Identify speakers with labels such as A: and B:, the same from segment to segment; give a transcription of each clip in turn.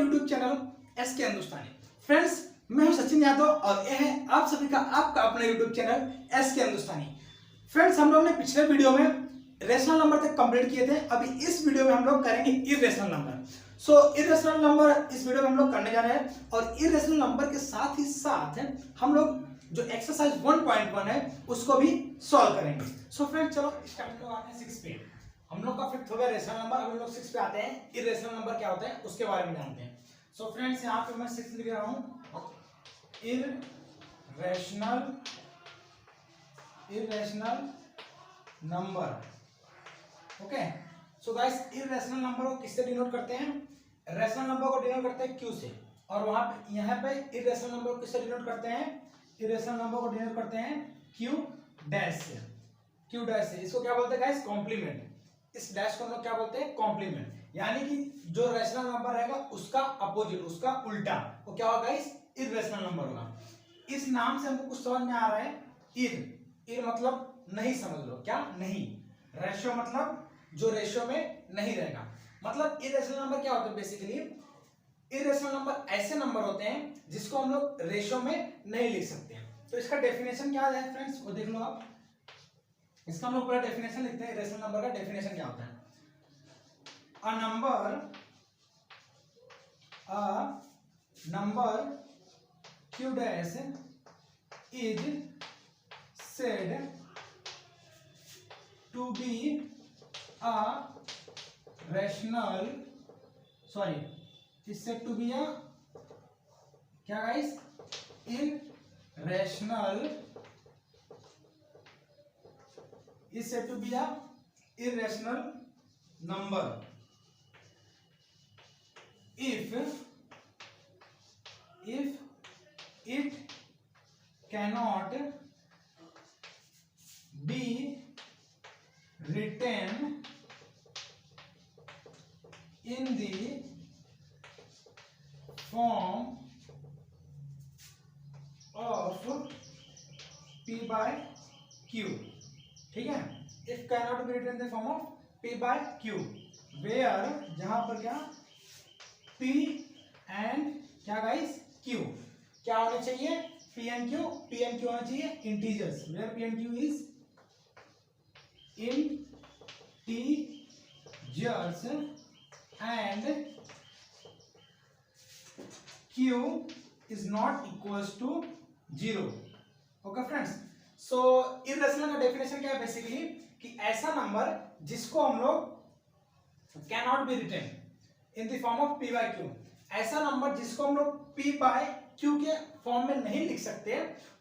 A: YouTube channel S के हिंदुस्तानी। Friends, मैं हूं सचिन यादव और यह है आप सभी का आपका अपना यूट्यूब चैनल एस के हिंदुस्तानी। फ्रेंड्स, हम लोग ने पिछले वीडियो में रेशनल नंबर तक कंप्लीट किए थे। अभी इस वीडियो में हम लोग करेंगे इरेशनल नंबर। सो इरेशनल नंबर इस वीडियो में हम लोग करने जा रहे हैं और इरेशनल नंबर के साथ ही साथ हम लोग जो एक्सरसाइज 1.1 है उसको भी सॉल्व करेंगे। सो फ्रेंड्स, चलो स्टार्ट करते हैं 6 पे। हम लोग का फिफ्थ हो गया रेशनल नंबर। अब हम लोग 6 पे आते हैं। इरेशनल नंबर क्या होता है उसके बारे में जानते हैं। सो फ्रेंड्स, यहाँ पे मैं 6 लिख रहा हूँ। Irrational number. Okay, so guys, irrational number को किससे डिनोट करते हैं? रेशनल नंबर को डिनोट करते हैं क्यू से। और वहां पे यहाँ पे इरेशनल नंबर को किससे डिनोट करते हैं? इरेशनल नंबर को डिनोट करते हैं क्यू डैश से। क्यू डैश से इसको क्या बोलते हैं गाइस? कॉम्प्लीमेंट। इस डैश को हम लोग क्या बोलते हैं? कॉम्प्लीमेंट। यानी कि जो रेशनल नंबर रहेगा उसका अपोजिट, उसका उल्टा, वो क्या होगा गाइस? इरेशनल नंबर होगा। इस नाम से हमको कुछ समझ में आ रहा है। इर मतलब नहीं, समझ लो क्या? नहीं। रेशियो मतलब जो रेशियो में नहीं रहेगा। मतलब इरेशनल नंबर क्या होता है? बेसिकली इरेशनल नंबर ऐसे नंबर होते हैं जिसको हम लोग रेशियो में नहीं लिख सकते हैं। तो इसका डेफिनेशन क्या है फ्रेंड्स, वो देख लो आप। इसका हम लोग पूरा डेफिनेशन लिखते हैं। इरेशनल नंबर का डेफिनेशन क्या होता है? A number q dash is said to be a rational, sorry, is said to be a क्या guys? irrational, is said to be a irrational number if it cannot be written in the form of p by q। ठीक है, if cannot be written in the form of p by q, where जहां पर क्या p and क्या guys? q क्या होने चाहिए? p and q होना चाहिए integers, where p and q is integers and q is not equals to 0। Okay friends, so irrational का डेफिनेशन क्या है? बेसिकली कि ऐसा नंबर जिसको हम लोग cannot be written in the form of p by q, ऐसा नंबर जिसको हम लोग p by q के फॉर्म में नहीं लिख सकते,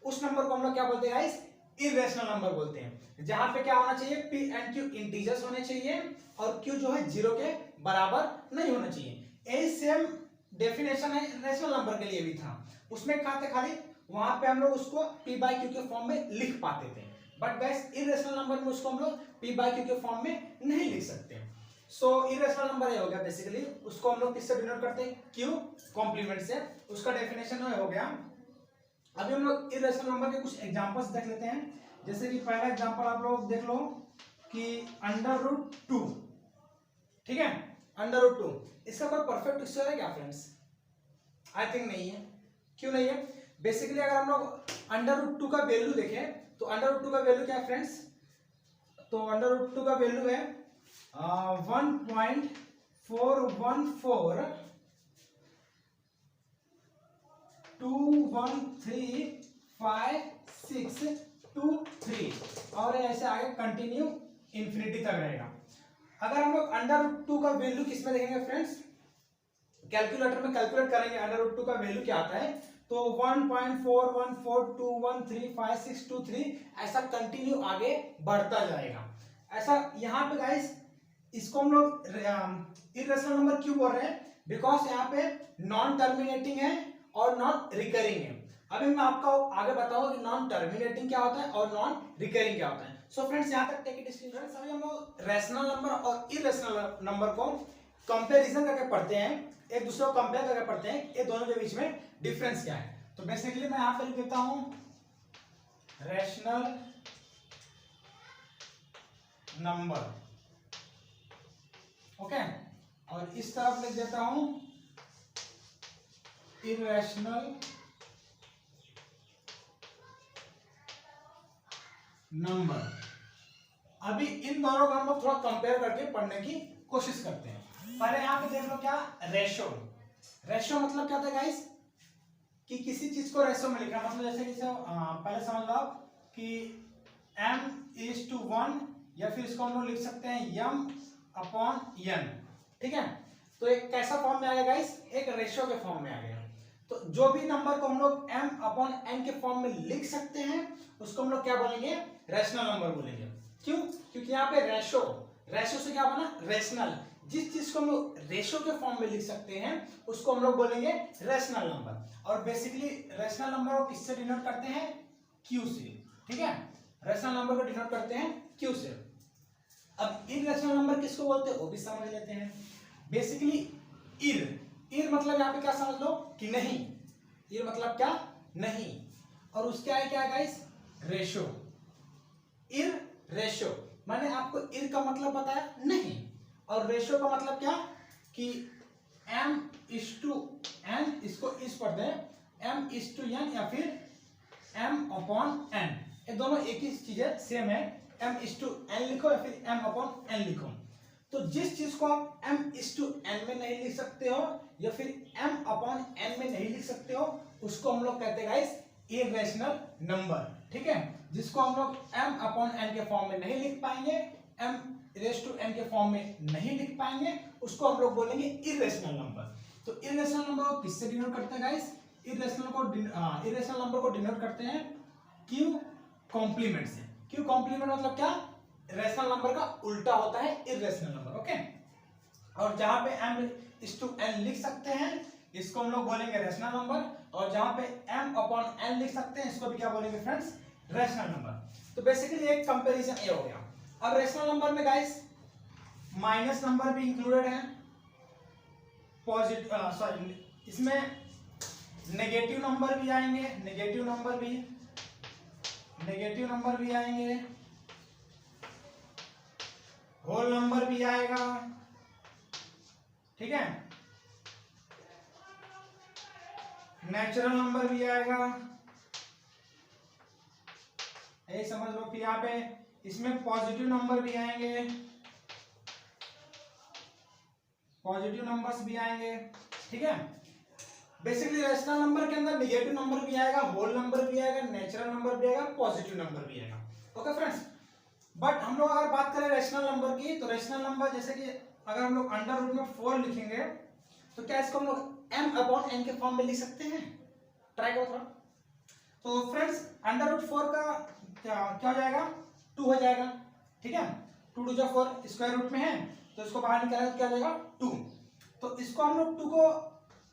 A: उस नंबर को हम लोग क्या बोलते हैं गाइस? इरेशनल नंबर बोलते हैं। जहां पे क्या होना चाहिए? p एंड q इंटीजर्स होने चाहिए और q जो है 0 के बराबर नहीं होना चाहिए। यही सेम डेफिनेशन है रेशनल नंबर के लिए भी था। उसमें क्या था? खाली वहां पे हम लोग उसको p by q के फॉर्म में लिख पाते थे, बट गाइस इरेशनल नंबर में उसको हम लोग p by q के फॉर्म में नहीं लिख सकते। सो इरेशनल नंबर ये हो गया। बेसिकली उसको हम लोग किससे डिनोट करते हैं? q कॉम्प्लीमेंट से। उसका डेफिनेशन हो गया। अभी हम लोग इरेशनल नंबर के कुछ एग्जांपल्स देख लेते हैं। जैसे कि पहला एग्जांपल आप लोग देख लो कि √2। ठीक है, √2 इसका कोई परफेक्ट स्क्वायर है क्या फ्रेंड्स? आई थिंक नहीं है। क्यों नहीं है? बेसिकली अगर हम लोग √2 का वैल्यू देखें तो √2 का वैल्यू क्या है फ्रेंड्स? तो √2 का वैल्यू है 1.414213563 और ऐसे आगे कंटिन्यू इंफिनिटी तक रहेगा। अगर हम लोग √2 का वैल्यू किस में देखेंगे फ्रेंड्स? कैलकुलेटर में कैलकुलेट करेंगे √2 का वैल्यू क्या आता है, तो 1.414213563 ऐसा कंटिन्यू आगे बढ़ता जाएगा। ऐसा यहाँ पे गाइस इसको हम लोग इरेशनल नंबर क्यों बोल रहे हैं? बिकॉज यहाँ पे नॉन टर्मिनेटिंग है और नॉन रिकरिंग है। अभी मैं आपको आगे बताऊंगा कि नॉन टर्मिनेटिंग क्या होता है और नॉन रिकरिंग क्या होता है। सो फ्रेंड्स, यहाँ तक टेक इट इज क्लियर। अभी हम लोग रेशनल नंबर और इरेशनल नंबर को कंपैरिजन करके पढ़ते हैं, एक दूसरे को कंपेयर करके पढ़ते हैं, ये दोनों के बीच में डिफरेंस क्या है। तो बेसिकली मैं यहाँ पे लिख देता हूं रेशनल नंबर, ओके, और इस तरफ लिख देता हूं इरेशनल नंबर। अभी इन दोनों को हम लोग थोड़ा कंपेयर करके पढ़ने की कोशिश करते हैं। पहले यहां पे देख लो क्या रेशो। रेशो मतलब क्या होता है गाइस कि किसी चीज को रेशो में लिखना, मतलब जैसे कि पहले समझ लो कि m:1, या फिर इसको हम लोग लिख सकते हैं m/n। ठीक है, तो एक कैसा फॉर्म में आ गया गाइस, एक रेशो के फॉर्म में आ गया। तो जो भी नंबर को हम लोग m/n के फॉर्म में लिख सकते हैं उसको हम लोग क्या बोलेंगे, रैशनल नंबर बोलेंगे। क्यों? क्योंकि यहाँ पे रेशो, रेशो से क्या बना, रैशनल। जिस चीज को हम लोग रेशो के फॉर्म में लिख सकते हैं उसको हम लोग बोलेंगे रैशनल नंबर। और बेसिकली रैशनल नंबर को किससे डिनोट करते हैं, क्यू से। ठीक है, रैशनल नंबर को डिनोट करते हैं क्यू से। अब इररेशनल नंबर किसको बोलते हैं वो भी समझ लेते हैं। बेसिकली इर मतलब यहाँ पे क्या समझ लो कि नहीं, इर मतलब क्या, नहीं। और उसके आगे क्या है गाइस, रेशो। इर रेशो मैंने आपको इर का मतलब बताया नहीं, और रेशो का मतलब क्या कि m:n, इसको इस पर दें m:n या फिर m/n, ये दोनों एक ही चीज है, सेम है। m:n लिखो या फिर m/n लिखो। तो जिस चीज को आप m:n में नहीं लिख सकते हो या फिर m/n में नहीं लिख सकते हो उसको हम लोग कहते हैं गाइस इररेशनल नंबर। ठीक है, जिसको हम लोग m/n के फॉर्म में नहीं लिख पाएंगे, m⁻n के फॉर्म में नहीं लिख पाएंगे, उसको हम लोग बोलेंगे इररेशनल नंबर। तो इररेशनल नंबर को किससे डिनोट करते हैं गाइस, इररेशनल नंबर को डिनोट करते हैं क्यू कॉम्प्लीमेंट से। क्यू कॉम्प्लीमेंट मतलब क्या, रेशनल नंबर का उल्टा होता है इररेशनल नंबर। ओके, और जहां पे m:n लिख सकते हैं इसको हम लोग बोलेंगे रेशनल नंबर, और जहां पे m/n लिख सकते हैं इसको भी क्या बोलेंगे फ्रेंड्स, रेशनल नंबर। तो बेसिकली एक कंपैरिजन ये हो गया। अब रेशनल नंबर में गाइस माइनस नंबर भी इंक्लूडेड है, पॉजिटिव सॉरी इसमें नेगेटिव नंबर भी आएंगे, नेगेटिव नंबर भी आएंगे, होल नंबर भी आएगा। ठीक है, नेचुरल नंबर भी आएगा, यही समझ लो। फिर यहाँ पे इसमें पॉजिटिव नंबर भी आएंगे, पॉजिटिव नंबर्स भी आएंगे। ठीक है, बेसिकली रेशनल नंबर के अंदर नेगेटिव नंबर भी आएगा, होल नंबर भी आएगा, नेचुरल नंबर भी आएगा, पॉजिटिव नंबर भी आएगा। ओके फ्रेंड्स, बट हम लोग अगर बात करें रेशनल नंबर की, तो रेशनल नंबर जैसे कि अगर हम लोग अंडर रूट में 4 लिखेंगे तो क्या इसको हम लोग m/n के फॉर्म में लिख सकते हैं, ट्राई करो थोड़ा। तो फ्रेंड्स अंडर रूट 4 का क्या हो जाएगा, 2 हो जाएगा। ठीक है, 2 2 जा 4, स्क्वायर रूट में है तो इसको बाहर निकालेंगे तो क्या हो जाएगा 2। तो इसको हम लोग 2 को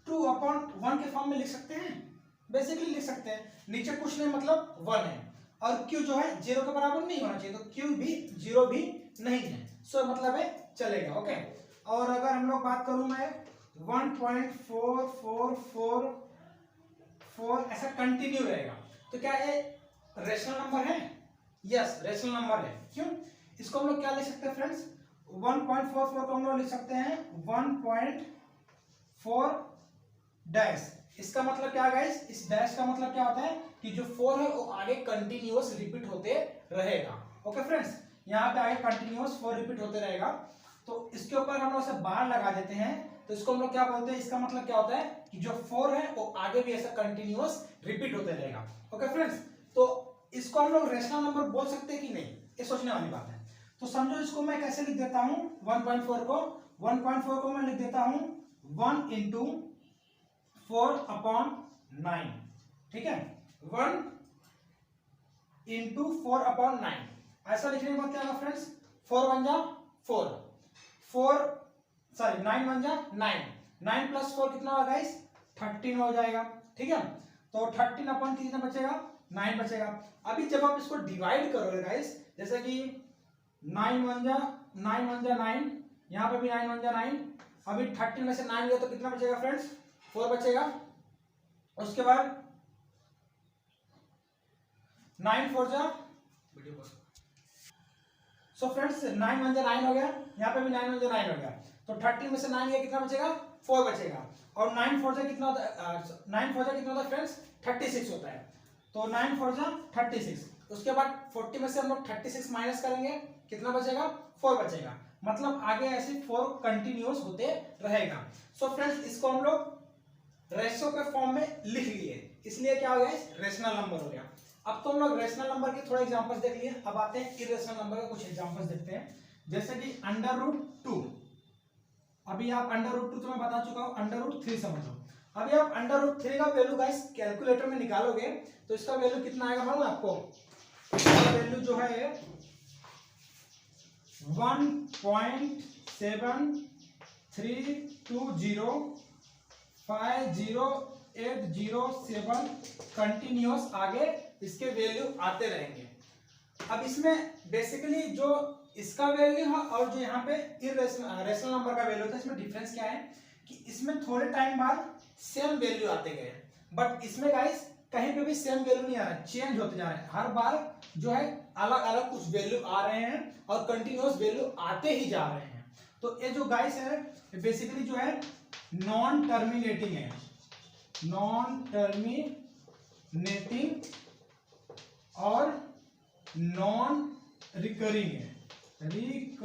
A: 2/1 के फॉर्म में लिख सकते हैं, बेसिकली लिख सकते हैं। नीचे कुछ नहीं मतलब 1 है, और q जो है 0 के बराबर नहीं होना चाहिए, तो q भी 0 भी नहीं है, सो मतलब है चलेगा। ओके, और अगर हम लोग बात करूं मैं 1.4444 ऐसा कंटिन्यू रहेगा तो क्या ये रेशनल नंबर है, यस रेशनल नंबर है। क्यों, इसको हम लोग क्या लिख सकते हैं फ्रेंड्स, 1.44 को हम लोग लिख सकते हैं 1.4 डैश। इसका मतलब क्या गाइस, इस डैश का मतलब क्या होता है कि जो 4 है वो आगे कंटिन्यूअस रिपीट होते रहेगा। ओके फ्रेंड्स, यहाँ पे आगे कंटिन्यूअस 4 रिपीट होते रहेगा, तो इसके ऊपर हम लोग ऐसे बार लगा देते हैं तो इसको हम लोग क्या बोलते हैं, इसका मतलब क्या होता है कि जो 4 है वो आगे भी ऐसा कंटिन्यूअस रिपीट होते रहेगा। ओके फ्रेंड्स, तो इसको हम लोग रेशनल नंबर बोल सकते हैं कि नहीं, ये सोचने वाली बात है। तो समझो इसको मैं कैसे लिख देता हूं, 1.4 को मैं लिख देता हूं 1 × 4/9। ठीक है, 1 × 4/9 ऐसा लिखने के बाद क्या होगा फ्रेंड्स, 4 1 जा 4, 9 1 जा 9, 9 + 4 कितना होगा गाइस, 13 हो जाएगा। ठीक है, तो 13 अपन कितना बचेगा, 9 बचेगा। अभी जब आप इसको डिवाइड करोगे गाइस, जैसे कि 9 1 जा 9, यहाँ पे भी 9 1 जा 9, अभी 13 में से 9 गया तो कितना बचेगा फ्रेंड्स, 4 बचेगा। उसके बाद 9 4 जा, सो फ्रेंड्स 9 1 जा 9 हो गया, यहाँ पे भी 9 1 जा 9 हो गया, तो 13 में से 9 गया कितना बचेगा 4 बचेगा। और 9 4 जा कितना होता है, 9 4 जा कितना होता है फ्रेंड्स, 36 होता है। तो 9 4 जा 36, उसके बाद 40 में से हम लोग 36 माइनस करेंगे, कितना बचेगा, 4 बचेगा। मतलब आगे ऐसे 4 कंटिन्यूअस होते रहेगा। सो फ्रेंड्स इसको हम लोग रेशो के फॉर्म में लिख लिए, इसलिए क्या हो गया, रेशनल नंबर हो गया। अब तो हम लोग रेशनल नंबर के थोड़े एग्जांपल्स देख लिए, अब आते हैं इरेशनल नंबर के कुछ एग्जांपल्स देखते हैं। जैसे कि √2, अभी आप √2 तो मैं बता चुका हूं, √3 समझो। अभी आप √3 का वैल्यू गाइस कैलकुलेटर में निकालोगे तो इसका वैल्यू कितना आएगा मालूम आपको, इसका वैल्यू जो है 1.7320508007 कंटिन्यूअस आगे इसके वैल्यू आते रहेंगे। अब इसमें बेसिकली जो इसका वैल्यू है और जो यहाँ पे रेशनल नंबर का वैल्यू था, इसमें डिफरेंस क्या है कि इसमें थोड़े टाइम बाद सेम वैल्यू आते गए, बट इसमें गाइस कहीं पे भी सेम वैल्यू नहीं आ रहा है, चेंज होते जा रहे हैं। हर बार जो है अलग अलग कुछ वैल्यू आ रहे हैं और कंटिन्यूअस वैल्यू आते ही जा रहे हैं। तो ये जो गाइस है बेसिकली जो है नॉन टर्मिनेटिंग है, नॉन टर्मिनेटिंग और नॉन रिकरिंग है, रिकरिंग।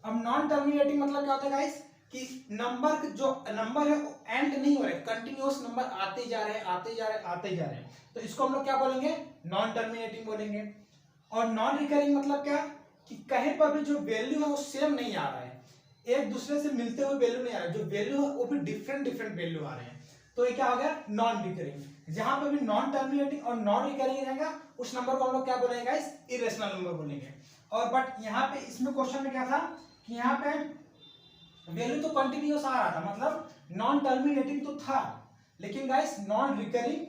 A: अब नॉन टर्मिनेटिंग मतलब क्या होता है गाइस कि नंबर जो नंबर है वो एंड नहीं हो रहे, कंटिन्यूअस नंबर आते जा रहे हैं, आते जा रहे हैं, आते जा रहे हैं, तो इसको हम लोग क्या बोलेंगे, नॉन टर्मिनेटिंग बोलेंगे। और नॉन रिकरिंग मतलब क्या कि कहीं पर भी जो वैल्यू है वो सेम नहीं आ रहा है, एक दूसरे से मिलते हुए वैल्यू नहीं आ रहा है, जो वैल्यू है वो भी डिफरेंट डिफरेंट वैल्यू आ रहे हैं, तो ये क्या हो गया, नॉन रिकरिंग। जहां पर भी नॉन टर्मिनेटिंग और नॉन रिकरिंग रहेगा उस नंबर को हम लोग क्या बोलेंगे गाइस, इरेशनल नंबर बोलेंगे। और बट यहाँ पे इसमें क्वेश्चन में क्या था कि यहाँ पे वैल्यू तो कंटिन्यूअस आ रहा था, मतलब नॉन टर्मिनेटिंग तो था, लेकिन गाइस नॉन रिकरिंग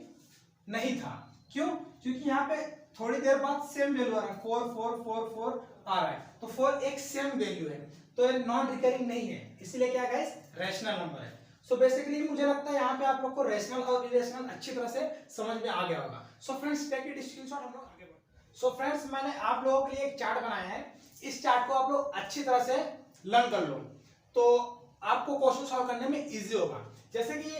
A: नहीं था। क्यों, क्योंकि यहाँ पे थोड़ी देर बाद सेम वैल्यू आ रहा है, 4 4 4 4 आ रहा है, तो 4 एक सेम वैल्यू है, तो ये नॉन रिकरिंग नहीं है, इसलिए क्या गाइस, रैशनल नंबर है। सो बेसिकली मुझे लगता है यहाँ पे आप लोग को रैशनल और इरेशनल अच्छी तरह से समझ में आ गया होगा। So friends take it screenshot, हम लोग आगे बढ़ते। सो फ्रेंड्स मैंने आप लोगों के लिए एक चार्ट बनाया है, इस चार्ट को आप लोग अच्छी तरह से लर्न कर लो तो आपको क्वेश्चन सॉल्व करने में इजी होगा। जैसे कि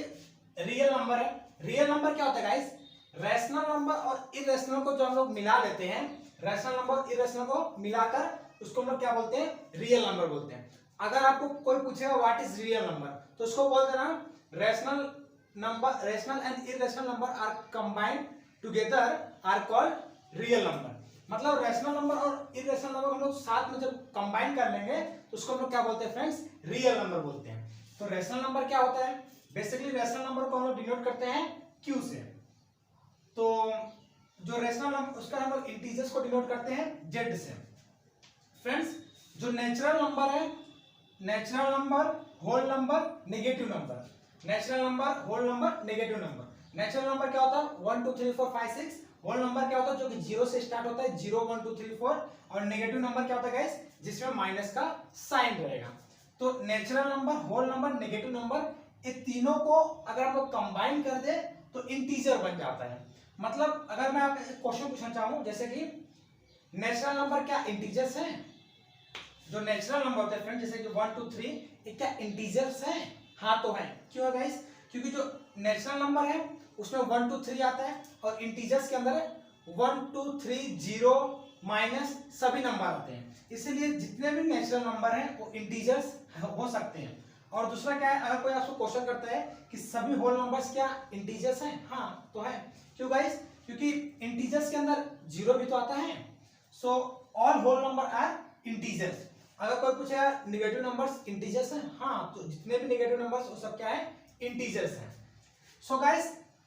A: रियल नंबर है, रियल नंबर क्या होता है गाइस, रैशनल नंबर और इरेशनल को जो हम लोग मिला लेते हैं, रैशनल नंबर और इरेशनल को मिलाकर उसको हम लोग क्या बोलते हैं, रियल नंबर बोलते हैं। अगर आपको कोई पूछेगा व्हाट इज रियल नंबर, तो उसको बोल देना rational number, rational and irrational number are combined together are called real number. मतलब रैशनल नंबर और इरेशनल नंबर हम लोग साथ में जब कंबाइन कर लेंगे तो उसको हम लोग क्या बोलते हैं फ्रेंड्स, रियल नंबर बोलते हैं। तो रैशनल नंबर क्या होता है, बेसिकली रैशनल नंबर को हम लोग डिनोट करते हैं Q से। तो जो रैशनल नंबर उसका हम लोग इंटीजर्स को डिनोट करते हैं Z से। फ्रेंड्स जो नेचुरल नंबर है, natural number, whole number, negative number, natural number, whole number, negative number. Natural number क्या होता है 1 2 3 4 5 6, होल नंबर क्या होता है जो कि 0 से स्टार्ट होता है 0 1 2 3 4, और नेगेटिव नंबर क्या होता है गाइस जिसमें माइनस का साइन रहेगा। तो natural number, whole number, negative number, ये तीनों को अगर हम लोग कंबाइन कर दे तो इंटीजर बन जाता है। मतलब अगर मैं आपसे एक क्वेश्चन पूछना चाहूं, जैसे कि नेचुरल नंबर क्या इंटीजर्स हैं, जो नेचुरल नंबर होते हैं फ्रेंड जैसे कि 1 2 3, ये क्या इंटीजर्स हैं, हाँ तो है। क्यों है गाइस, क्योंकि जो नेचुरल नंबर है उसमें 1 2 3 आता है और इंटीजर्स के अंदर 1 2 3 0 माइनस सभी नंबर आते हैं, इसीलिए जितने भी नेचुरल नंबर हैं वो इंटीजर्स हो सकते हैं। और दूसरा क्या है, अगर कोई आपको क्वेश्चन करता है कि सभी होल नंबर्स क्या इंटीजर्स हैं, हाँ तो है। क्यों गाइस, क्योंकि इंटीजर्स के अंदर 0 भी तो आता है। So all whole number are integers. अगर कोई पूछेगा नेगेटिव नंबर्स इंटीजर्स हैं, हाँ तो जितने भी नेगेटिव नंबर्स वो सब क्या है, इंटीजर्स हैं। सो गाइस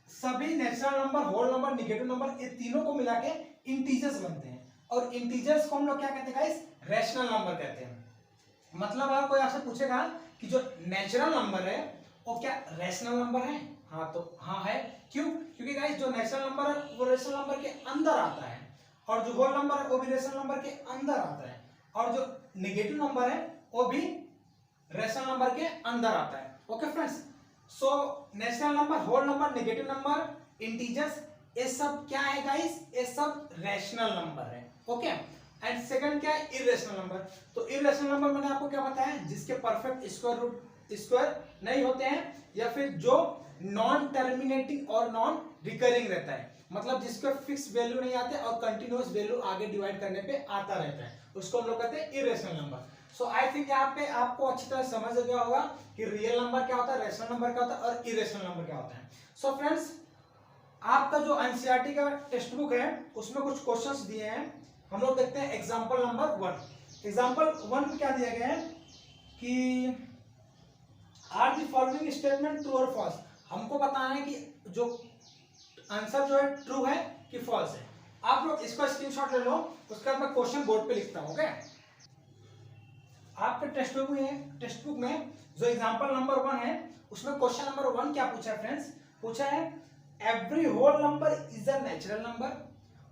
A: सभी natural number, whole number, negative number, ये तीनों को मिला के इंटीजर्स बनते हैं, और इंटीजर्स को हम लोग क्या कहते हैं गाइस, रैशनल नंबर कहते हैं। मतलब अगर कोई आपसे पूछेगा कि जो नेचुरल नंबर है वो क्या रैशनल नंबर है, हाँ तो हाँ है। क्यों, क्योंकि गाइस जो नेचुरल नंबर है वो रैशनल नंबर के अंदर आता है, और जो होल नंबर है वो भी रैशनल नंबर के अंदर आता है, और जो नेगेटिव नंबर है वो भी रैशनल नंबर के अंदर आता है। Okay friends, so natural number, whole number, negative number, integers, ये सब क्या है गाइस, ये सब रैशनल नंबर है। ओके, एंड सेकंड क्या है, इरेशनल नंबर। तो इरेशनल नंबर मैंने आपको क्या बताया, जिसके परफेक्ट स्क्वायर नहीं होते हैं, या फिर जो नॉन टर्मिनेटिंग और नॉन रिकरिंग रहता है, मतलब जिसके फिक्स वैल्यू नहीं आते और कंटिन्यूअस वैल्यू आगे डिवाइड करने पे आता रहता है, उसको हम लोग कहते हैं irrational number. So I think यहाँ पे आपको अच्छी तरह समझ गया होगा कि रियल नंबर क्या होता है, रेशनल नंबर क्या होता है और इरेशनल नंबर क्या होता है। सो फ्रेंड्स, आपका जो एनसीईआरटी का टेक्स्ट बुक है उसमें कुछ क्वेश्चंस दिए हैं, हम लोग देखते हैं एग्जांपल नंबर 1। एग्जांपल 1 में क्या दिया गया है कि are the following statement true और फॉल्स। हमको बताना है कि जो आंसर जो है ट्रू है कि फॉल्स है। आप लोग इसका स्क्रीनशॉट ले लो, उसके बाद मैं क्वेश्चन बोर्ड पे लिखता हूं। ओके, आपके टेक्स्ट बुक में जो एग्जांपल नंबर 1 है उसमें क्वेश्चन नंबर 1 क्या पूछा है फ्रेंड्स, पूछा है every whole number is a natural number,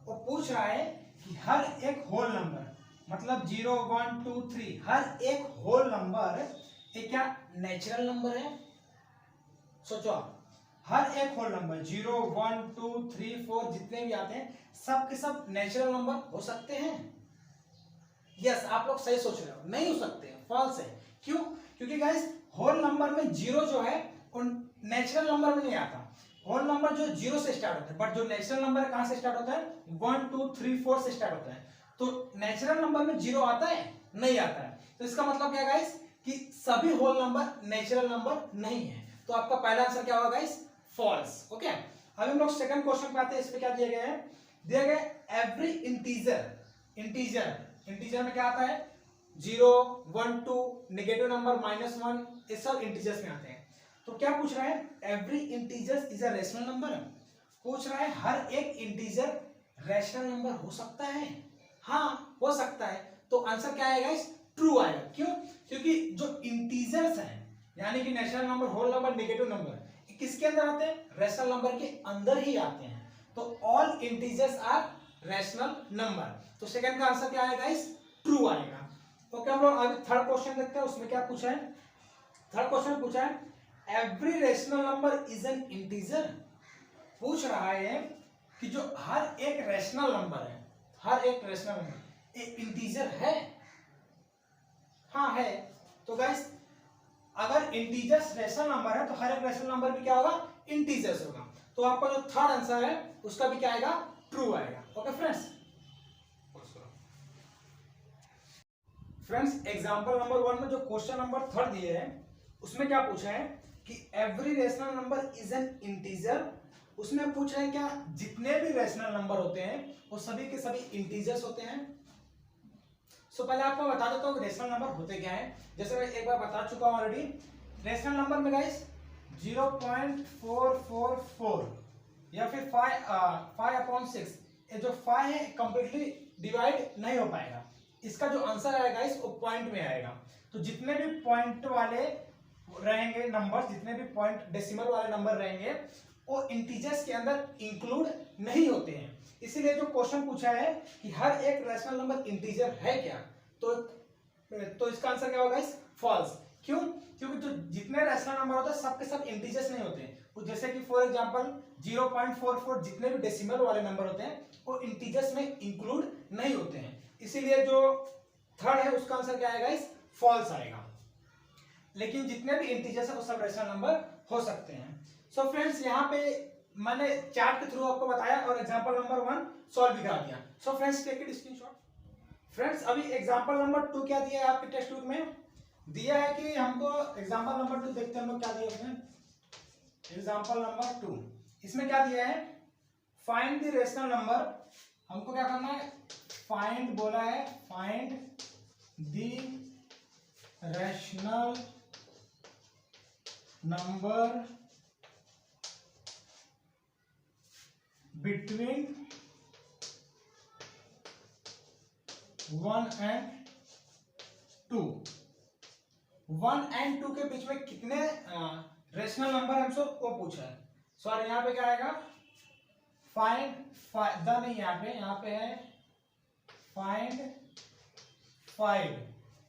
A: और पूछ रहा है कि हर एक होल नंबर मतलब 0 1 2 3 हर एक होल नंबर एक क्या नेचुरल नंबर है। सोचो आप, हर एक होल नंबर 0 1 2 3 4 जितने भी आते हैं सब के सब नेचुरल नंबर हो सकते हैं। यस, आप लोग सही सोच रहे हो, नहीं हो सकते, फॉल्स है। क्यों? क्योंकि गाइस होल नंबर में जीरो जो है नेचुरल नंबर में नहीं आता। होल नंबर जो जीरो से स्टार्ट होता है, बट जो नेचुरल नंबर कहां से स्टार्ट होता है, 1 2 3 4 से स्टार्ट होता है। तो नेचुरल नंबर में जीरो आता है, नहीं आता है। तो इसका मतलब क्या गाइस कि सभी होल नंबर नेचुरल नंबर नहीं है। तो आपका पहला आंसर क्या होगा गाइस, फॉल्स। ओके, अब हम लोग सेकंड क्वेश्चन पे आते हैं। इसमें क्या दिया गया है, दिया गया एवरी इंटीजर में क्या आता है, 0 1 2 नेगेटिव नंबर -1, ये सब इंटीजर्स में आते हैं। तो क्या पूछ रहा है, every integer is a rational number. पूछ रहा है हर एक इंटीजर रैशनल नंबर हो सकता है। हाँ, हो सकता है। तो आंसर क्या आएगा, इस ट्रू आएगा। क्यों? क्योंकि जो इंटीजर्स हैं यानी कि natural number, whole number, negative number, किसके अंदर आते हैं, रैशनल नंबर के अंदर ही आते हैं। तो all integers are rational number. तो सेकंड का आंसर क्या आएगा, इस ट्रू आएगा। ओके, हम लोग अभी थर्ड क्वेश्चन देखते हैं। उसमें क्या पूछा है, थर्ड क्वेश्चन पूछा है every rational number is an integer. पूछ रहा है कि जो हर एक रैशनल नंबर है, हर एक रैशनल नंबर एक इंटीजर है। हाँ है। तो गाइस अगर इंटीजर्स रैशनल नंबर है तो हर एक रैशनल नंबर भी क्या होगा, इंटीजर्स होगा। तो आपका जो थर्ड आंसर है उसका भी क्या आएगा, ट्रू आएगा। ओके फ्रेंड्स, एग्जांपल नंबर 1 में जो क्वेश्चन नंबर थर्ड दिए है उसमें क्या पूछा है कि every rational number is an integer. उसमें पूछ रहे हैं क्या जितने भी रैशनल नंबर होते हैं वो सभी के सभी इंटीजर्स होते हैं। सो पहले आपको बता देता हूँ रैशनल नंबर होते क्या है। जैसे मैं एक बार बता चुका हूँ ऑलरेडी, रैशनल नंबर में गाइस 0.444 या फिर 5/6, ये जो 5 है कंप्लीटली डिवाइड नहीं हो पाएगा। इसका जो आंसर आएगा इस वो पॉइंट में आएगा। तो जितने भी पॉइंट वाले रहेंगे नंबर, जितने भी पॉइंट डेसिमल वाले नंबर रहेंगे वो इंटीजर्स के अंदर इंक्लूड नहीं होते हैं। इसीलिए जो क्वेश्चन पूछा है कि हर एक रैशनल नंबर इंटीजर है क्या, तो इसका आंसर क्या होगा, इस फॉल्स। क्यों? क्योंकि जो जितने रैशनल नंबर होते हैं सबके सब इंटीजर्स नहीं होते। जैसे कि फॉर एग्जांपल 0.44 जितने भी डेसिमल वाले नंबर होते हैं वो इंटीजर्स में इंक्लूड नहीं होते हैं। इसीलिए जो थर्ड है उसका आंसर क्या आएगा, इस फॉल्स आएगा। लेकिन जितने भी इंटीजर्स है वो सब रैशनल नंबर हो सकते हैं। सो फ्रेंड्स, यहाँ पे मैंने चार्ट के थ्रू आपको बताया और एग्जांपल नंबर 1 सॉल्व भी करा दिया। So friends, take it screenshot. Friends, अभी एग्जांपल नंबर 2 क्या दिया है आपके टेक्स्ट बुक में, दिया है कि हमको एग्जांपल नंबर 2 देखते हैं हम लोग क्या दिया उसमें। एग्जांपल नंबर 2 इसमें क्या दिया है, फाइंड द रैशनल नंबर। हमको क्या करना है, फाइंड बोला है, find the rational number between 1 and 2। 1 and 2 के बीच में कितने रैशनल नंबर हमसे वो पूछा है। सॉरी, यहाँ पे क्या आएगा, फाइंड द नहीं, यहाँ पे है फाइंड 5।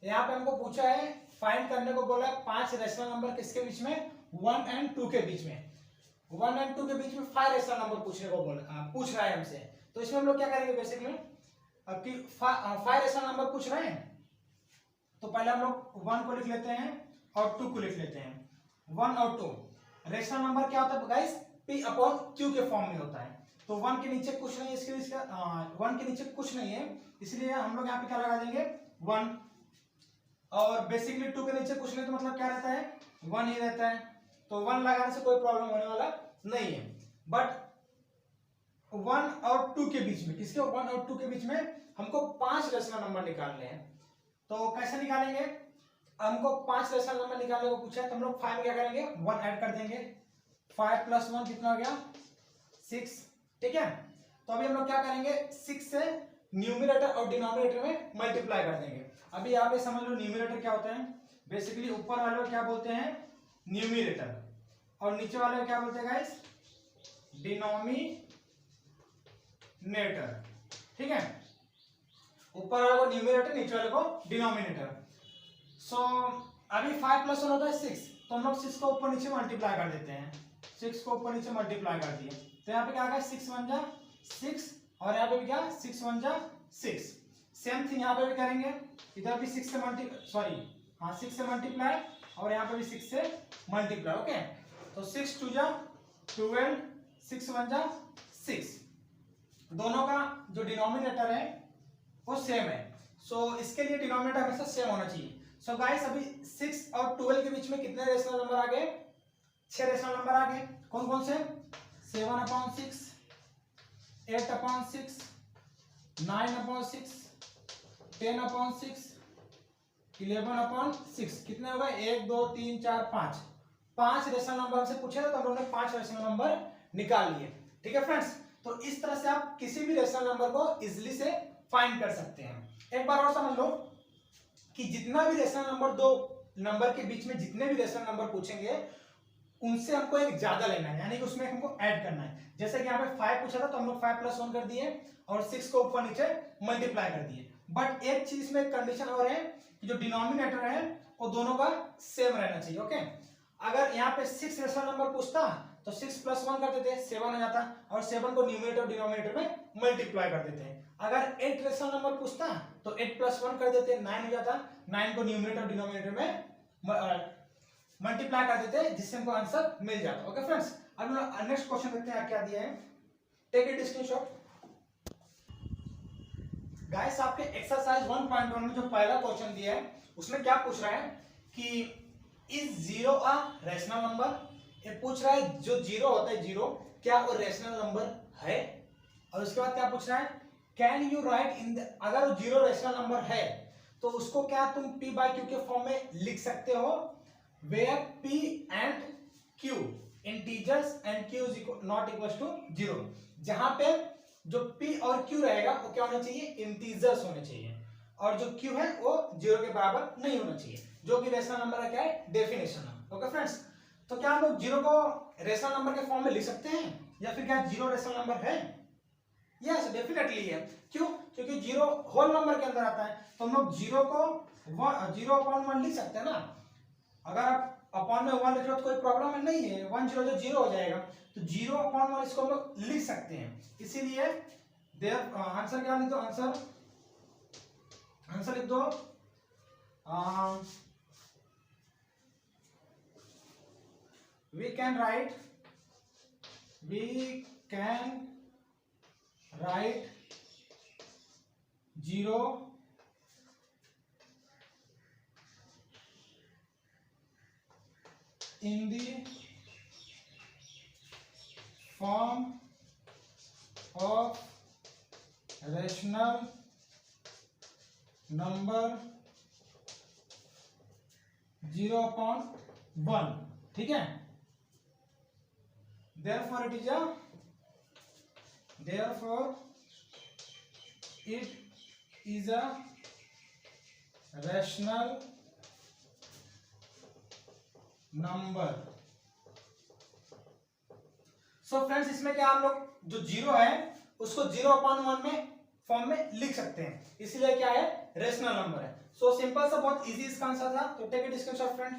A: यहाँ पे हमको पूछा है, फाइंड करने को बोला है 5 रैशनल नंबर किसके बीच में, 1 and 2 के बीच में। 1 and 2 के बीच में 5 रैशनल नंबर पूछ रहा है हमसे। तो इसमें हम लोग क्या करेंगे, बेसिकली अब कि 5 रेशनल नंबर पूछ रहे हैं, तो पहले हम लोग 1 को लिख लेते हैं और 2 को लिख लेते हैं। 1 और 2 रेशनल नंबर क्या होता है गाइस, p अपॉन q के फॉर्म में होता है। तो 1 के नीचे कुछ नहीं है, इसके लिए 1 के नीचे कुछ नहीं है, इसलिए हम लोग यहाँ पे क्या लगा देंगे 1। और बेसिकली 2 के नीचे कुछ नहीं, तो मतलब क्या रहता है 1 ही रहता है। तो 1 लगाने से कोई प्रॉब्लम होने वाला नहीं है। बट 1 और 2 के बीच में, किसके 1 और 2 के बीच में हमको 5 रेशनल नंबर निकालने हैं। तो कैसे निकालेंगे, हमको 5 रेशनल नंबर निकालने को पूछा है, तो हम लोग 5 में क्या करेंगे 1 ऐड कर देंगे। 5 + 1 कितना हो गया 6, ठीक है। तो अभी हम लोग क्या करेंगे 6 से न्यूमरेटर और डिनोमिनेटर में मल्टीप्लाई कर देंगे। अभी यहाँ पे समझ लो न्यूमरेटर क्या होता है, बेसिकली ऊपर वाले को क्या बोलते हैं न्यूमरेटर, और नीचे वाले को क्या बोलते हैं गाइस डिनोमिनेटर, ठीक है। ऊपर वाले को न्यूमरेटर, नीचे वाले को डिनोमिनेटर। सो अभी 5 + 1 होता है 6, तो हम लोग 6 को ऊपर नीचे मल्टीप्लाई कर देते हैं। 6 को ऊपर नीचे मल्टीप्लाई कर दिए, तो यहाँ पे क्या आ गया 6 × 1 = 6, और यहाँ पे भी क्या 6 × 1 = 6। सेम थिंग यहाँ पे भी करेंगे, इधर भी 6 से मल्टीप्लाई और यहाँ पे भी 6 से मल्टीप्लाई, ओके। तो 6 × 2 = 12, 6 × 1 = 6। दोनों का जो डिनोमिनेटर है वो सेम है, सो इसके लिए डिनोमिनेटर हमेशा सेम होना चाहिए। सो गाइस अभी 6 और 12 के बीच में कितने रेशनल नंबर आ गए, 6 रेशनल नंबर आ गए। कौन कौन से 7/6, 8/6, 9/6, 10/6, 11/6। कितने हो गए 1 2 3 4 5। 5 रेशनल नंबर से पूछे तो हम लोगों ने 5 रेशनल नंबर निकाल लिए, ठीक है फ्रेंड्स। तो इस तरह से आप किसी भी रेशनल नंबर को इजिली से फाइंड कर सकते हैं। एक बार और समझ लो कि जितना भी रेशनल नंबर, दो नंबर के बीच में जितने भी रेशनल नंबर पूछेंगे उनसे हमको एक ज्यादा लेना है, यानी कि उसमें हमको ऐड करना है। जैसे कि यहाँ पे 5 पूछा था, तो हम लोग 5 + 1 कर दिए और 6 को ऊपर नीचे मल्टीप्लाई कर दिए। बट एक चीज में कंडीशन और है कि जो डिनोमिनेटर है वो दोनों का सेम रहना चाहिए, ओके। अगर यहाँ पे 6 रेशनल नंबर पूछता तो 6 + 1 कर देते 7 हो जाता, और 7 को न्यूमरेटर और डिनोमिनेटर में मल्टीप्लाई कर देते हैं। अगर 8 रेशनल नंबर पूछता तो 8 + 1 कर देते 9 हो जाता, 9 को न्यूमरेटर और डिनोमिनेटर में मल्टीप्लाई कर देते हैं, जिससे हमको आंसर मिल जाता। ओके फ्रेंड्स, अब हम लोग नेक्स्ट क्वेश्चन देखते हैं क्या दिया है। Take it screenshot. गाइस आपके एक्सरसाइज 1.1 में जो पहला क्वेश्चन दिया है उसमें क्या पूछ रहा है कि इज 0 अ रैशनल नंबर। ये पूछ रहा है जो 0 होता है 0 क्या वो रैशनल नंबर है। और उसके बाद क्या पूछ रहा है can you right in the, अगर वो 0 रैशनल नंबर है तो उसको क्या तुम p/q के फॉर्म में लिख सकते हो, where p and q integers and q is not equals to 0। जहां पे जो p और q रहेगा वो क्या होना चाहिए इंटीजर्स होने चाहिए, और जो q है वो 0 के बराबर नहीं होना चाहिए, जो कि रेशनल नंबर का क्या है डेफिनेशन। ओके फ्रेंड्स, तो क्या हम लोग 0 को रेशनल नंबर के फॉर्म में लिख सकते हैं, या फिर क्या 0 रेशनल नंबर है? यस डेफिनेटली है। क्यों? क्योंकि 0 होल नंबर के अंदर आता है, तो हम लोग 0 को 0/1 लिख सकते हैं ना। अगर आप अपॉन में 1 लिख रहे हो तो कोई प्रॉब्लम नहीं है, 1 0 जो 0 हो जाएगा, तो 0/1 इसको हम लोग लिख सकते हैं। इसीलिए देयर आंसर क्या लिख दो, आंसर लिख दो we can write 0 in the form of rational number 0/1, ठीक है। therefore it is a rational number। So friends इसमें क्या हम लोग जो 0 है उसको 0/1 में फॉर्म में लिख सकते हैं, इसलिए क्या है रेशनल नंबर है। सो सिंपल सा बहुत इजी इसका आंसर था। तो take it screenshot friend.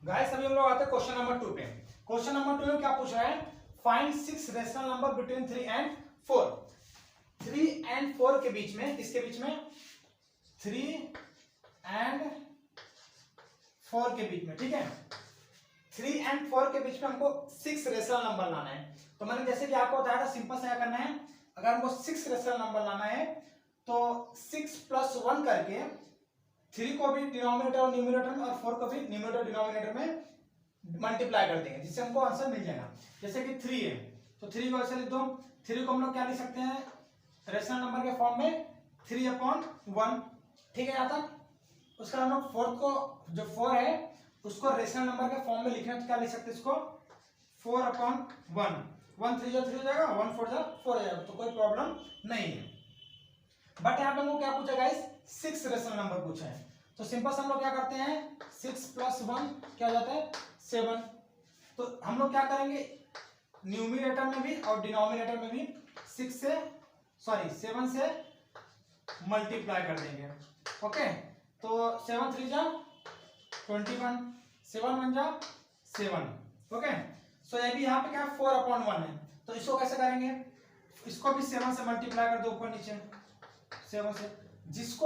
A: Guys अभी हम लोग आते हैं क्वेश्चन नंबर 2 पे। क्वेश्चन नंबर 2 में क्या पूछ रहा है find 6 rational number between 3 and 4। 3 and 4 के बीच में, किसके बीच में, 3 and 4 के बीच में, ठीक है। 3 and 4 के बीच में हमको 6 रेशनल नंबर लाना है। तो मैंने जैसे कि आपको बताया था, सिंपल से क्या करना है, अगर हमको 6 रेशनल नंबर लाना है तो 6 + 1 करके 3 को भी डिनोमिनेटर और न्यूमरेटर में और 4 को भी न्यूमरेटर डिनोमिनेटर में मल्टीप्लाई कर देंगे, जिससे हमको आंसर मिल जाएगा। जैसे कि 3 है तो 3 को ऐसे लिख दो, 3 को हम लोग क्या लिख सकते हैं रेशनल नंबर के फॉर्म में, 3/1, ठीक है यहाँ तक। उसके बाद हम लोग 4 को, जो 4 है उसको रेशनल नंबर के फॉर्म में लिखना है तो क्या लिख सकते हैं इसको, 4/1, 1 3 हो जाएगा, 1 4 हो जाएगा, तो कोई प्रॉब्लम नहीं है। बट यहाँ पे हमको क्या पूछा गाइस, 6 रेशनल नंबर पूछा है। तो सिंपल से हम लोग क्या करते हैं, 6 + 1 क्या हो जाता है 7। तो हम लोग क्या करेंगे, न्यूमरेटर में भी और डिनोमिनेटर में भी 7 से मल्टीप्लाई कर देंगे। ओके, तो 7 3 जा 21, 7 1 जा 7। ओके, सो ये भी यहाँ पे क्या 4/1 है, तो इसको कैसे करेंगे, इसको भी 7 से मल्टीप्लाई कर दो ऊपर नीचे, 7 से, जिस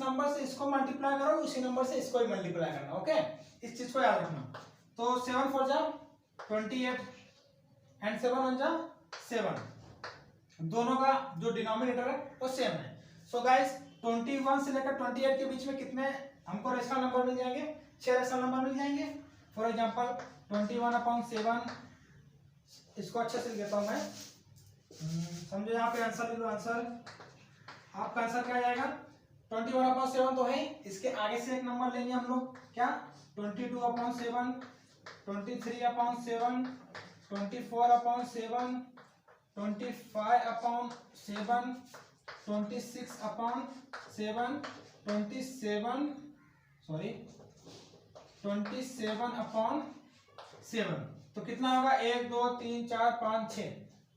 A: नंबर से इसको मल्टीप्लाई करो उसी नंबर से इसको भी मल्टीप्लाई करना। ओके, इस चीज को याद रखना। तो 7 4 जा 28 एंड 7 1 जा 7, दोनों का जो डिनोमिनेटर है वो सेम है। सो गाइस 21 से लेकर 28 के बीच में कितने हमको रेशनल नंबर मिल जाएंगे, 6 रेशनल नंबर मिल जाएंगे। फॉर एग्जांपल 21/7, इसको अच्छे से लिख देता हूं मैं, समझो यहाँ पे आंसर लिख लो। आंसर आपका आंसर क्या आएगा, 21/7 तो है, इसके आगे से एक नंबर लेंगे हम लोग, क्या 22/7, 23/7, 24/7, 25/7, 26/7, 27/7। तो कितना होगा, 1 2 3 4 5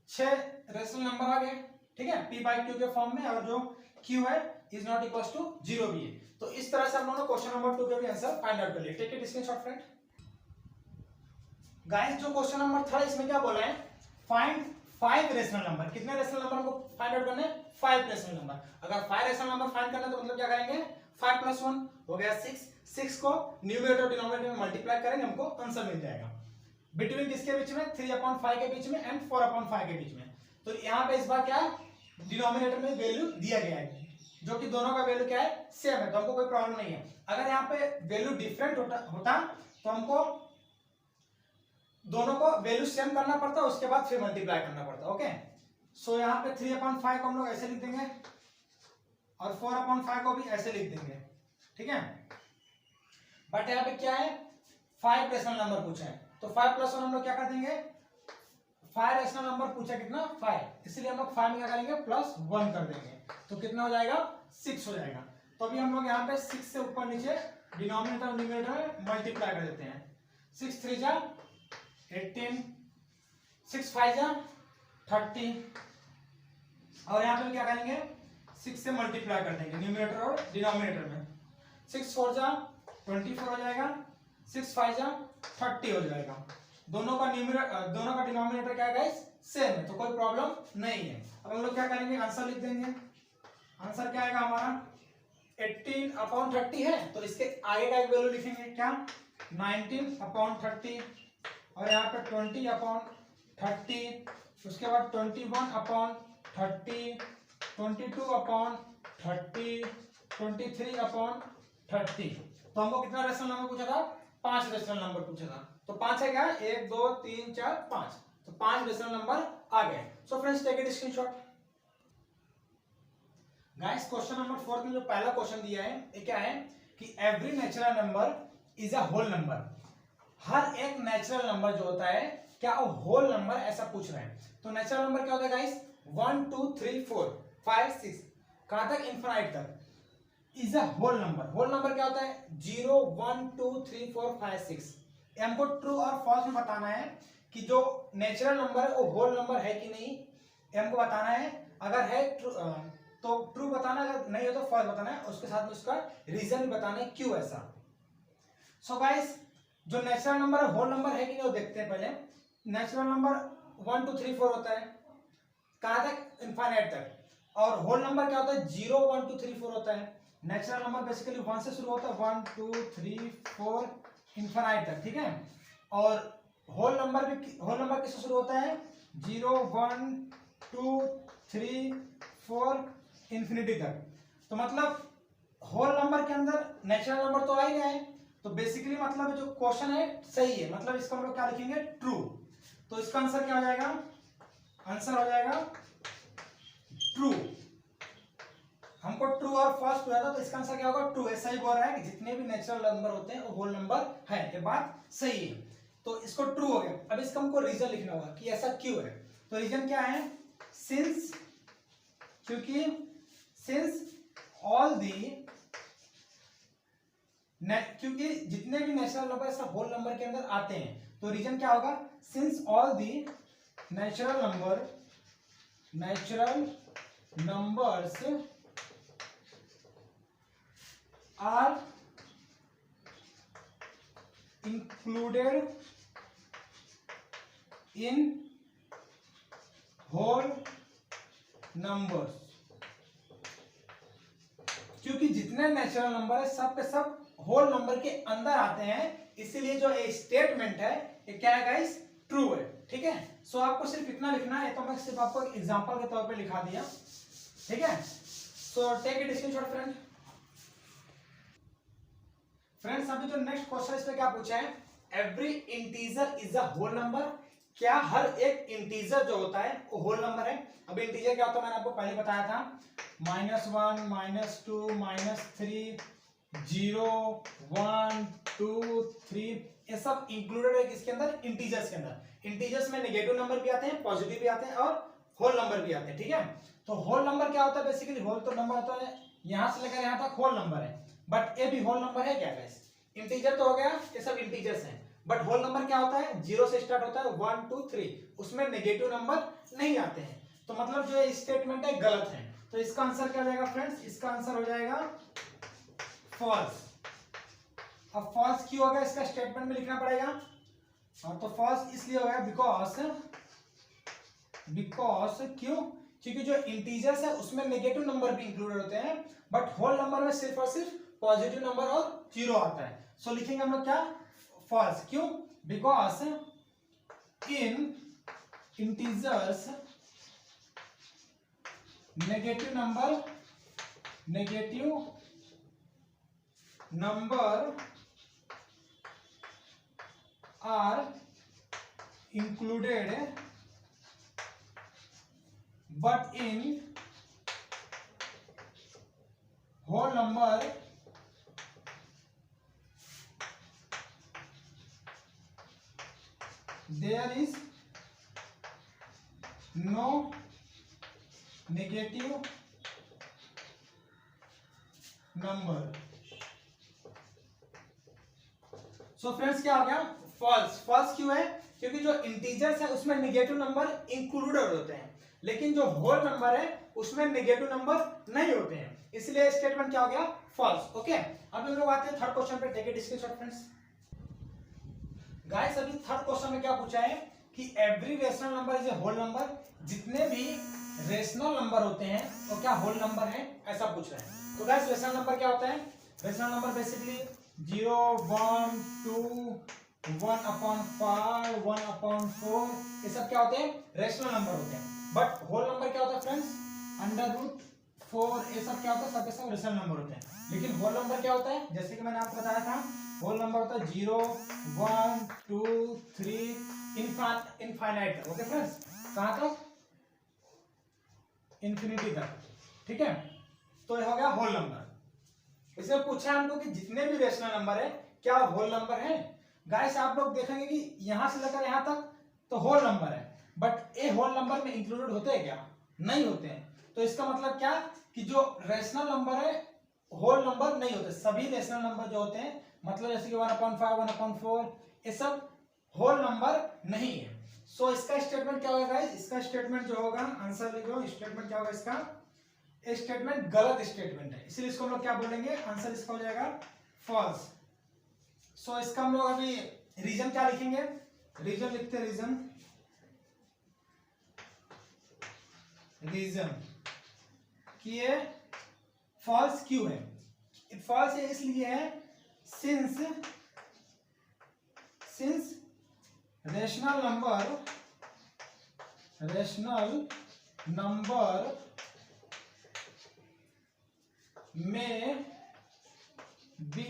A: 6 रेशनल नंबर आ गए, ठीक है, p/q के फॉर्म में, और जो q है इज नॉट इक्वल टू 0 भी है। तो इस तरह से हम लोगों ने क्वेश्चन नंबर 2 के भी आंसर फाइंड आउट कर लिए। Take it screenshot friend. Guys जो क्वेश्चन नंबर 3 इसमें क्या बोला है, फाइंड 5 रेशनल नंबर। कितने रेशनल नंबर हमको फाइंड आउट करने हैं, 5 रेशनल नंबर। अगर 5 रेशनल नंबर फाइंड करना है तो मतलब क्या करेंगे, 5 + 1 हो गया 6 को न्यूमरेटर और डिनोमिनेटर में मल्टीप्लाई करेंगे, हमको आंसर मिल जाएगा। बिटवीन किसके बीच में, 3/5 के बीच में एंड 4/5 के बीच में। तो यहाँ पे इस बार क्या है, डिनोमिनेटर में वैल्यू दिया गया है, जो कि दोनों का वैल्यू क्या है, सेम है, तो हमको कोई प्रॉब्लम नहीं है। अगर यहाँ पे वैल्यू डिफरेंट होता तो हमको दोनों को वैल्यू सेम करना पड़ता, उसके बाद फिर मल्टीप्लाई करना पड़ता। ओके, सो यहाँ पे 3/5 को हम लोग ऐसे लिख देंगे और 4/5 को भी ऐसे लिख देंगे, ठीक है। बट यहाँ पे क्या है, 5 रेशनल नंबर पूछा है, तो 5 + 1 हम लोग क्या कर देंगे, 5 रेशनल नंबर पूछा कितना 5, इसलिए हम लोग 5 में क्या करेंगे +1 कर देंगे, तो कितना हो जाएगा 6 हो जाएगा। तो अभी हम लोग यहाँ पे 6 से ऊपर नीचे डिनोमिनेटर और न्यूमरेटर में मल्टीप्लाई कर देते हैं। 6 3 जा 18, 6 5 जा 30, और यहाँ पे क्या करेंगे 6 से मल्टीप्लाई कर देंगे न्यूमरेटर और डिनोमिनेटर में। 6 4 जा 24 हो जाएगा, 6 5 जा 30 हो जाएगा। दोनों का डिनोमिनेटर क्या है गाइस, सेम है, तो कोई प्रॉब्लम नहीं है। अब हम लोग क्या करेंगे, आंसर लिख देंगे। आंसर क्या आएगा हमारा, 18/30 है, तो इसके आगे का एक वैल्यू लिखेंगे, क्या 19/30, और यहाँ पे 20/30, उसके बाद 21/30, 22/30, 23/30। तो हमको कितना रेशनल नंबर पूछा था, 5 रेशनल नंबर पूछा था। तो 5 है क्या, 1 2 3 4 5, तो 5 रेशनल नंबर आ गए। So friends take it screenshot. Guys question number 4 में जो पहला क्वेश्चन दिया है ये क्या है कि every natural number is a whole number. हर एक नेचुरल नंबर जो होता है क्या वो होल नंबर, ऐसा पूछ रहे हैं। तो नेचुरल नंबर क्या होता है गाइस, 1 2 3 4 5 6, कहां तक, इनफाइनाइट तक। Is a whole number, whole number क्या होता है, 0 1 2 3 4 5 6। हमको ट्रू और फॉल्स में बताना है कि जो नेचुरल नंबर है वो होल नंबर है कि नहीं, हमको बताना है। अगर है तो ट्रू बताना, अगर नहीं है तो फॉल्स बताना है, उसके साथ में उसका रीजन भी बताना है क्यों ऐसा। सो गाइस जो नेचुरल नंबर है होल नंबर है कि नहीं वो देखते हैं पहले। नेचुरल नंबर 1 2 3 4 होता है, कहां तक, इनफाइनाइट तक। और होल नंबर क्या होता है 0 1 2 3 4 होता है। नेचुरल नंबर बेसिकली 1 से शुरू होता है 1 2 3 4 इनफाइनाइट तक, ठीक है। और होल नंबर किससे शुरू होता है 0 1 2 3 4 इन्फिनिटी तक। तो मतलब होल नंबर के अंदर नेचुरल नंबर तो आ ही गया है, तो बेसिकली मतलब जो क्वेश्चन है सही है, मतलब इसका हम लोग क्या लिखेंगे ट्रू। तो इसका आंसर क्या हो जाएगा, आंसर हो जाएगा ट्रू। हमको ट्रू और फॉल्स पूछा था, तो इसका आंसर क्या होगा ट्रू। ऐसा ही बोल रहा है कि जितने भी नेचुरल नंबर होते हैं वो होल नंबर है, ये बात सही है। तो इसको ट्रू हो गया। अब इसका हमको रीजन लिखना होगा कि ऐसा क्यों है। तो रीजन क्या है, सिंस, क्योंकि सिंस ऑल दी, क्योंकि जितने भी नेचुरल नंबर सब होल नंबर के अंदर आते हैं। तो रीजन क्या होगा, since all the natural numbers are included in whole numbers, क्योंकि जितने नेचुरल नंबर है सब के सब होल नंबर के अंदर आते हैं, इसीलिए जो ये स्टेटमेंट है ये क्या है गाइस ट्रू है, ठीक है। सो आपको सिर्फ इतना लिखना है, तो मैं सिर्फ आपको एग्जांपल के तौर पे लिखा दिया, ठीक है। So take it screenshot friends. अभी जो नेक्स्ट क्वेश्चन इस पे क्या पूछा है, every integer is a whole number. क्या हर एक इंटीजर जो होता है वो होल नंबर है। अभी इंटीजर क्या होता है मैंने आपको पहले बताया था, -1 -2 -3 0 1 2 3, ये सब इंक्लूडेड है किसके अंदर, इंटीजर्स के अंदर। इंटीजर्स में नेगेटिव नंबर भी आते हैं, पॉजिटिव भी आते हैं और होल नंबर भी आते हैं, ठीक है। तो होल नंबर क्या होता है, बेसिकली होल तो नंबर होता है यहां से लेकर यहां तक होल नंबर है, बट ये भी होल नंबर है क्या गाइस। इंटीजर तो हो गया, ये सब इंटीजर्स हैं, बट होल नंबर क्या होता है 0 से स्टार्ट होता है 1 2 3, उसमें नेगेटिव नंबर नहीं आते हैं। तो मतलब जो ये स्टेटमेंट है गलत है। तो इसका आंसर क्या हो जाएगा फ्रेंड्स, इसका आंसर हो जाएगा फॉल्स। अब फॉल्स क्यों होगा, इसका स्टेटमेंट में लिखना पड़ेगा। तो फॉल्स इसलिए होगा बिकॉज क्यों, क्योंकि जो इंटीजर्स है उसमें नेगेटिव नंबर भी इंक्लूडेड होते हैं, बट होल नंबर में सिर्फ और सिर्फ पॉजिटिव नंबर और 0 आता है। सो लिखेंगे हम लोग क्या, फॉल्स। क्यों, because in integers negative number are included, but in whole number there is no negative number। So friends क्या हो गया, फॉल्स। फॉल्स क्यों है, क्योंकि जो इंटीजर्स है उसमें नेगेटिव नंबर इंक्लूडेड होते हैं, लेकिन जो होल नंबर है उसमें नेगेटिव नंबर नहीं होते हैं, इसलिए स्टेटमेंट क्या हो गया फॉल्स। ओके, अब हम लोग आते हैं थर्ड क्वेश्चन पे। Take it screenshot friends. Guys अभी थर्ड क्वेश्चन में क्या पूछा है कि every rational number is a whole number. जितने भी रेशनल नंबर होते हैं वो क्या होल नंबर है, ऐसा पूछ रहा है। तो गाइस रेशनल नंबर क्या होता है, रेशनल नंबर बेसिकली 0 1 2 1/5 1/4, ये सब क्या होते हैं रेशनल नंबर होते हैं। बट होल नंबर क्या होता है फ्रेंड्स, √4, ये सब क्या होता है, सब के सब रेशनल नंबर होते हैं। लेकिन होल नंबर क्या होता है, जैसे कि मैंने आपको बताया था, होल नंबर होता है 0 1 2 3 इनफाइनाइट तक। ओके फ्रेंड्स, कहां तक, इन्फिनिटी तक, ठीक है। तो ये हो गया होल नंबर। इसमें पूछा है हमको कि जितने भी रेशनल नंबर है क्या होल नंबर है। गाइस आप लोग देखेंगे कि यहां से लेकर यहां तक तो होल नंबर है, बट ये होल नंबर में इंक्लूडेड होते हैं क्या, नहीं होते हैं। तो इसका मतलब क्या कि जो रेशनल नंबर है होल नंबर नहीं होते, सभी रेशनल नंबर जो होते हैं, मतलब जैसे कि 1/5 1/4, ये सब होल नंबर नहीं है। सो इसका स्टेटमेंट क्या होगा गाइस, इसका स्टेटमेंट जो होगा, आंसर लिखो, स्टेटमेंट क्या होगा इसका, स्टेटमेंट गलत स्टेटमेंट है, इसलिए इसको हम लोग क्या बोलेंगे, आंसर इसका हो जाएगा फॉल्स। सो इसका हम लोग अभी रीजन क्या लिखेंगे, रीजन लिखते हैं, रीजन कि ये फॉल्स क्यों है। फॉल्स है इसलिए है सिंस रेशनल नंबर में B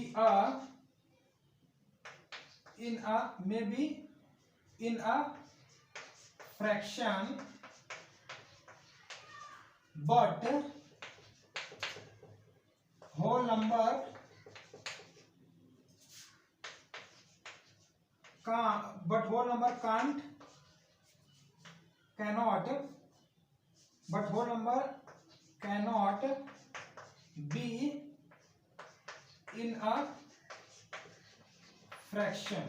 A: in a fraction but whole number cannot be in a fraction।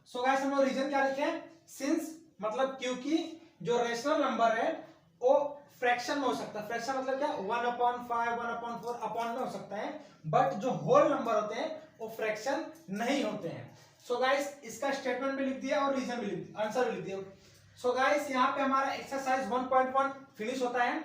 A: So guys हम लोग रीजन क्या लिखे हैं, सिंस मतलब क्योंकि जो रेशनल नंबर है वो फ्रैक्शन में हो सकता है। फ्रैक्शन मतलब क्या, 1/5 1/4 अपॉन में हो सकता है, बट जो होल नंबर होते हैं वो फ्रैक्शन नहीं होते हैं। सो गाइस इसका स्टेटमेंट भी लिख दिया और रीजन भी लिख, आंसर भी लिख दिया। सो गाइस यहाँ पे हमारा एक्सरसाइज 1.1 फिनिश होता है।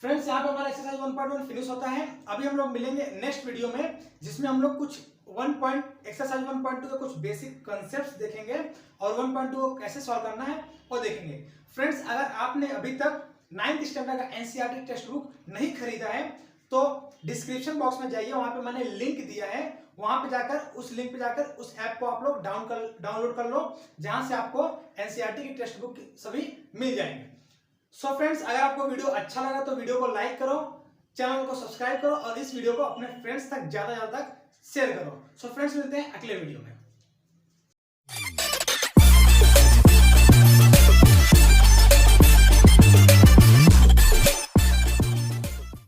A: फ्रेंड्स यहाँ पे हमारा एक्सरसाइज 1.1 फिनिश होता है। अभी हम लोग मिलेंगे नेक्स्ट वीडियो में जिसमें हम लोग कुछ एक्सरसाइज 1.2 के कुछ बेसिक कॉन्सेप्ट्स देखेंगे और 1.2 को कैसे सॉल्व करना है वो देखेंगे। फ्रेंड्स अगर आपने अभी तक 9th स्टैंडर्ड का एनसीईआरटी टेक्स्ट बुक नहीं खरीदा है तो डिस्क्रिप्शन बॉक्स में जाइए, वहां पे मैंने लिंक दिया है, वहां पे जाकर उस लिंक पे जाकर उस ऐप को आप लोग डाउनलोड कर लो, जहां से आपको एनसीईआरटी की टेक्स्ट बुक सभी मिल जाएंगे। सो फ्रेंड्स अगर आपको वीडियो अच्छा लगा तो वीडियो को लाइक करो, चैनल को सब्सक्राइब करो और इस वीडियो को अपने फ्रेंड्स तक ज्यादा तक शेयर करो। सो फ्रेंड्स मिलते हैं अगले वीडियो में।